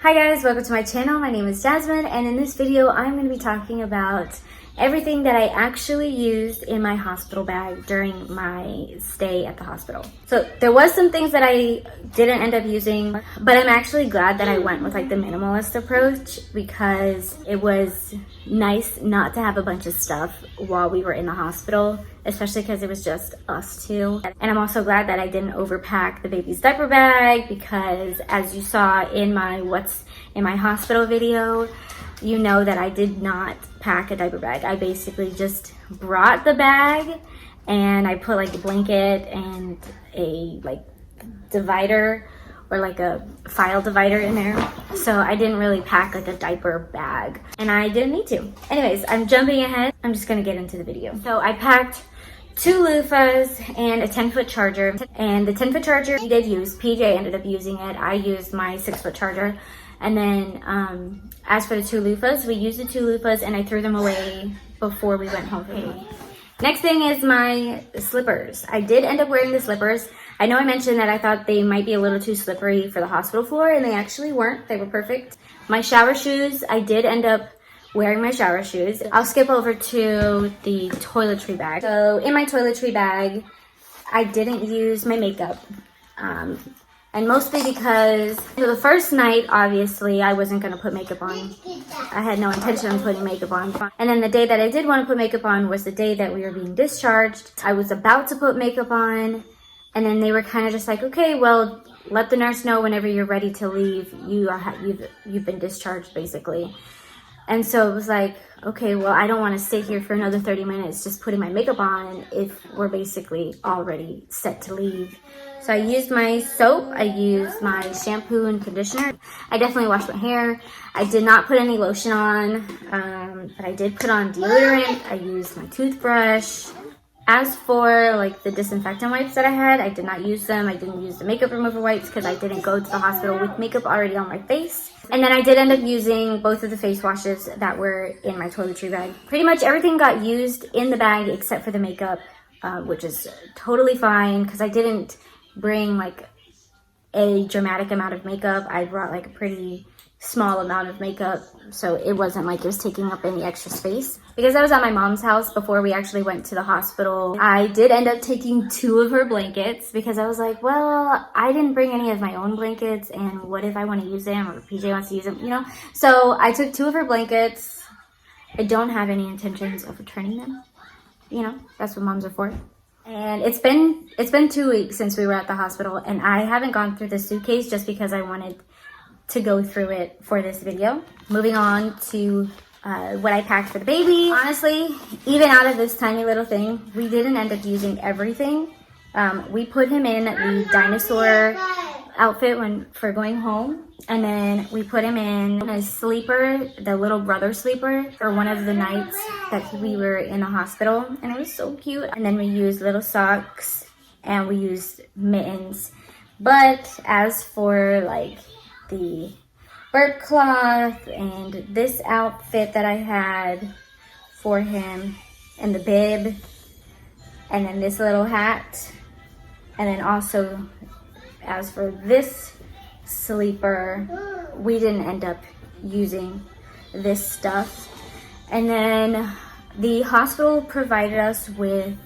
Hi guys, welcome to my channel. My name is Jasmine, and in this video I'm going to be talking about everything that I actually used in my hospital bag during my stay at the hospital. So there was some things that I didn't end up using, but I'm actually glad that I went with like the minimalist approach because it was nice not to have a bunch of stuff while we were in the hospital, especially because it was just us two. And I'm also glad that I didn't overpack the baby's diaper bag because, as you saw in my what's in my hospital video, you know that I did not pack a diaper bag. I basically just brought the bag and I put like a blanket and a like divider or like a file divider in there. So I didn't really pack like a diaper bag and I didn't need to. Anyways, I'm jumping ahead. I'm just gonna get into the video. So I packed 2 loofahs and a 10-foot charger. And the 10-foot charger we did use. PJ ended up using it. I used my 6-foot charger. And then as for the 2 loofahs, we used the 2 loofahs and I threw them away before we went home for the week. Next thing is my slippers. I did end up wearing the slippers. I know I mentioned that I thought they might be a little too slippery for the hospital floor, and they actually weren't. They were perfect. My shower shoes, I did end up wearing my shower shoes. I'll skip over to the toiletry bag. So in my toiletry bag, I didn't use my makeup. And mostly because for the first night, obviously, I wasn't going to put makeup on. I had no intention of putting makeup on. And then the day that I did want to put makeup on was the day that we were being discharged. I was about to put makeup on, and then they were kind of just like, okay, well, let the nurse know whenever you're ready to leave. You've been discharged, basically. And so it was like, okay, well, I don't want to sit here for another 30 minutes just putting my makeup on if we're basically already set to leave. So I used my soap, I used my shampoo and conditioner. I definitely washed my hair. I did not put any lotion on, but I did put on deodorant. I used my toothbrush. As for like the disinfectant wipes that I had, I did not use them. I didn't use the makeup remover wipes because I didn't go to the hospital with makeup already on my face. And then I did end up using both of the face washes that were in my toiletry bag. Pretty much everything got used in the bag except for the makeup, which is totally fine because I didn't bring like a dramatic amount of makeup. I brought like a pretty small amount of makeup, so it wasn't like it was taking up any extra space. Because I was at my mom's house before we actually went to the hospital, I did end up taking 2 of her blankets because I was like, well, I didn't bring any of my own blankets, and what if I want to use them or PJ wants to use them, you know? So I took 2 of her blankets. I don't have any intentions of returning them. You know, that's what moms are for. And it's been 2 weeks since we were at the hospital, and I haven't gone through the suitcase just because I wanted to go through it for this video. Moving on to what I packed for the baby. Honestly, even out of this tiny little thing, we didn't end up using everything. We put him in the dinosaur outfit for going home, and then we put him in a sleeper, the little brother sleeper, for one of the nights that we were in the hospital, and it was so cute. And then we used little socks and we used mittens. But as for like the bird cloth and this outfit that I had for him and the bib and then this little hat, and then also as for this sleeper, we didn't end up using this stuff. And then the hospital provided us with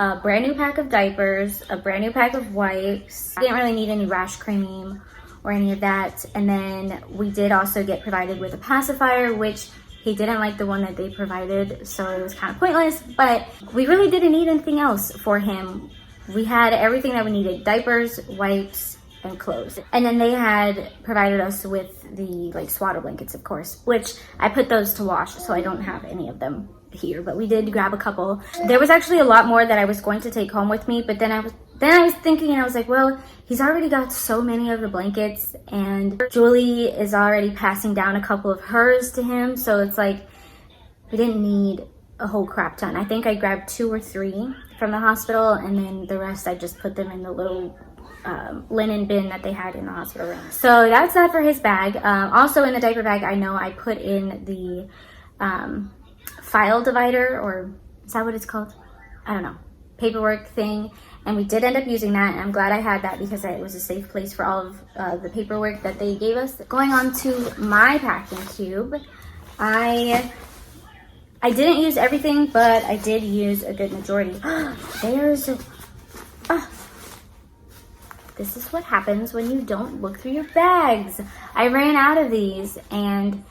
a brand new pack of diapers, a brand new pack of wipes. I didn't really need any rash cream or any of that. And then we did also get provided with a pacifier, which he didn't like the one that they provided, so it was kind of pointless, but we really didn't need anything else for him. We had everything that we needed: diapers, wipes, and clothes. And then they had provided us with the like swaddle blankets, of course, which I put those to wash, so I don't have any of them here, but we did grab a couple. There was actually a lot more that I was going to take home with me, but then I was thinking, and I was like, well, he's already got so many of the blankets, and Julie is already passing down a couple of hers to him, so it's like we didn't need a whole crap ton. I think I grabbed 2 or 3 from the hospital, and then the rest I just put them in the little linen bin that they had in the hospital room. So that's that for his bag. Also in the diaper bag, I know I put in the file divider, or is that what it's called? I don't know, paperwork thing. And we did end up using that, and I'm glad I had that because it was a safe place for all of the paperwork that they gave us. Going on to my packing cube, I didn't use everything, but I did use a good majority. There's this is what happens when you don't look through your bags. I ran out of these, and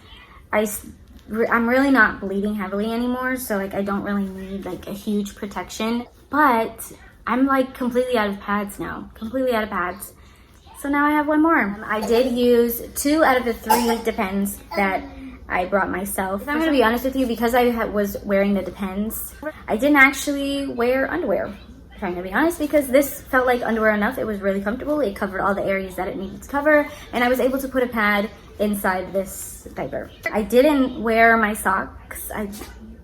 I'm really not bleeding heavily anymore, so like I don't really need like a huge protection, but I'm like completely out of pads now, completely out of pads. So now I have one more. I did use 2 out of the 3 Depends that I brought myself. If I'm gonna be honest with you, because I was wearing the Depends, I didn't actually wear underwear. If I'm gonna be honest, because this felt like underwear enough. It was really comfortable. It covered all the areas that it needed to cover, and I was able to put a pad inside this diaper. I didn't wear my socks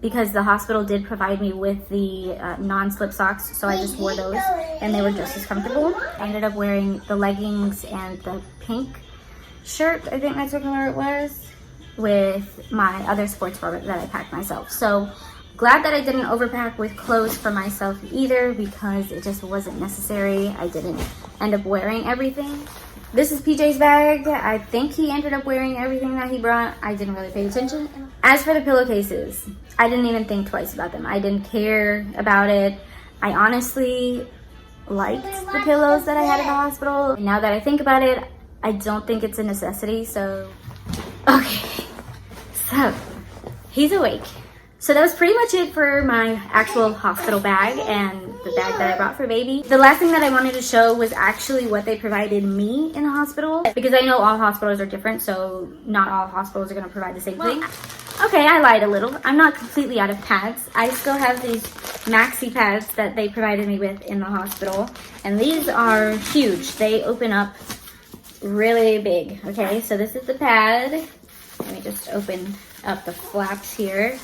because the hospital did provide me with the non-slip socks, so I just wore those, and they were just as comfortable. I ended up wearing the leggings and the pink shirt, I think that's what color it was, with my other sportswear that I packed myself. So glad that I didn't overpack with clothes for myself either, because it just wasn't necessary. I didn't end up wearing everything. This is PJ's bag. I think he ended up wearing everything that he brought. I didn't really pay attention. As for the pillowcases, I didn't even think twice about them. I didn't care about it. I honestly liked the pillows that I had at the hospital. Now that I think about it, I don't think it's a necessity, so okay. So, he's awake. So that was pretty much it for my actual hospital bag and the bag that I brought for baby. The last thing that I wanted to show was actually what they provided me in the hospital, because I know all hospitals are different, so not all hospitals are going to provide the same thing. Okay, I lied a little. I'm not completely out of pads. I still have these maxi pads that they provided me with in the hospital, and these are huge. They open up really big. Okay, so this is the pad. Let me just open up the flaps here.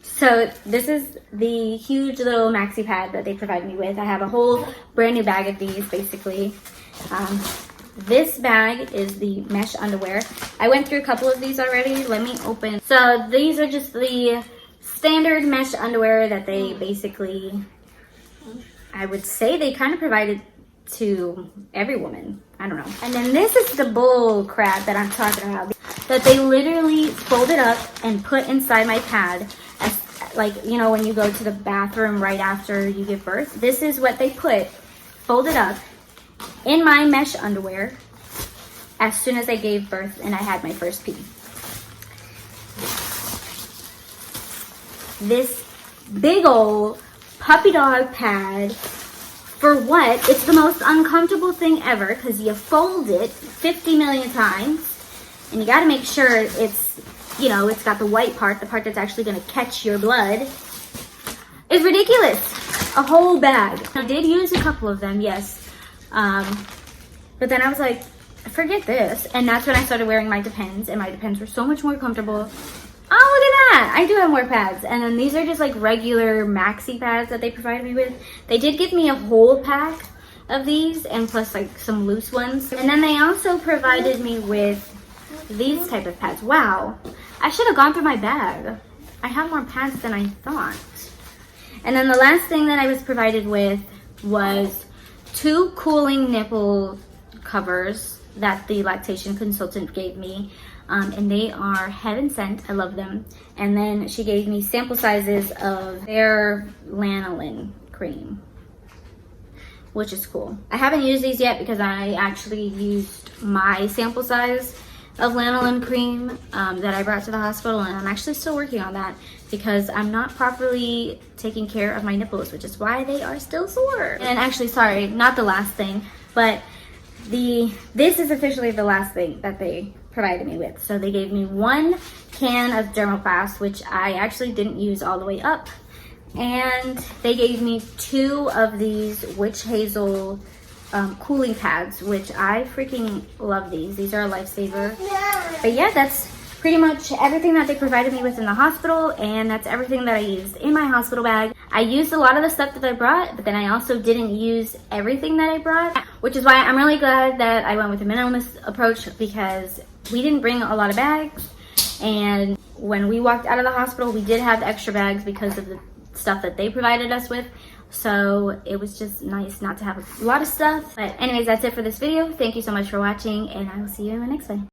So this is the huge little maxi pad that they provided me with. I have a whole brand new bag of these, basically. This bag is the mesh underwear. I went through a couple of these already. Let me open. So these are just the standard mesh underwear that they basically, I would say they kind of provided to every woman. I don't know. And then this is the bull crap that I'm talking about, that they literally folded up and put inside my pad. As, like, you know, when you go to the bathroom right after you give birth, this is what they put folded up in my mesh underwear as soon as I gave birth and I had my first pee. This big old puppy dog pad, for what? It's the most uncomfortable thing ever, because you fold it 50 million times and you got to make sure it's, you know, it's got the white part, the part that's actually going to catch your blood. It's ridiculous. A whole bag. I did use a couple of them, yes. But then I was like, forget this. And that's when I started wearing my Depends, and my Depends were so much more comfortable. Oh, look at that. I do have more pads. And then these are just like regular maxi pads that they provided me with. They did give me a whole pack of these, and plus like some loose ones. And then they also provided me with these type of pads. Wow. I should have gone through my bag. I have more pads than I thought. And then the last thing that I was provided with was 2 cooling nipple covers that the lactation consultant gave me. And they are heaven sent. I love them. And then she gave me sample sizes of their lanolin cream, which is cool. I haven't used these yet because I actually used my sample size of lanolin cream that I brought to the hospital, and I'm actually still working on that because I'm not properly taking care of my nipples, which is why they are still sore. And actually, sorry, not the last thing, but this is officially the last thing that they provided me with. So they gave me 1 can of Dermoplast, which I actually didn't use all the way up, and they gave me 2 of these witch hazel cooling pads, which I freaking love these. These are a lifesaver. But yeah, that's pretty much everything that they provided me with in the hospital, and that's everything that I used in my hospital bag. I used a lot of the stuff that I brought, but then I also didn't use everything that I brought, which is why I'm really glad that I went with a minimalist approach, because we didn't bring a lot of bags, and when we walked out of the hospital, we did have extra bags because of the stuff that they provided us with. So it was just nice not to have a lot of stuff. But anyways, that's it for this video. Thank you so much for watching, and I will see you in the next one.